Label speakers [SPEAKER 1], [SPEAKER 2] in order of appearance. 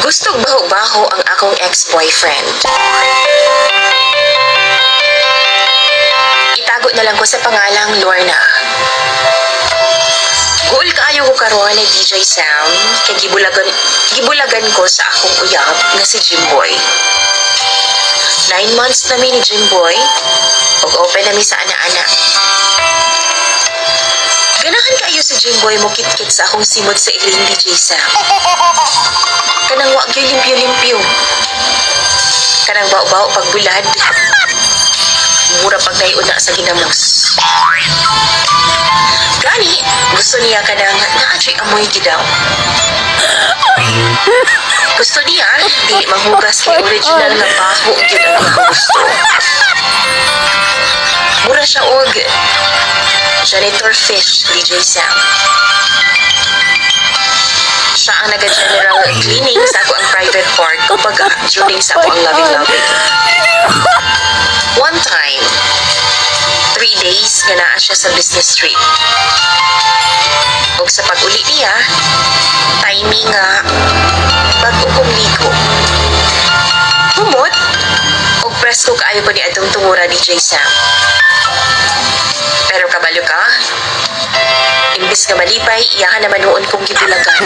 [SPEAKER 1] Gustong baho-baho ang akong ex-boyfriend. Itago na lang ko sa pangalang Lorna. Goal kaayo ko karon ni DJ Sam kay gibulagan ko sa akong uyab nga si Jimboy. 9 months na mi ni Jimboy ug open na mi sa ana-ana. Ganahan kaayo si Jimboy mo kit-kit sa akong simod sa iling DJ Sam. Kanang wa gyud limpyo-limpyo. Kanang baw-baw pagbulad. Mura pag naiuna sa ginamos. Gani, gusto niya ka ng naadyo'y amoy gidaw. Gusto niya, di mahugas kay original na baho yun ang mga gusto. Mura siya og janitor fish, DJ Sam. Siya ang naga-general cleaning sa ako ang private part kumbaga during sa ako ang loving-loving. One time, 3 days nga naa siya sa business trip. Ug sa pag-uli niya, timing nga bago kong ligo. Humot, ug press ko kaayo ko ni atong tungura DJ Sam. Pero kabalo ka, imbis nga malipay, iyahan naman noon kong gibulagan.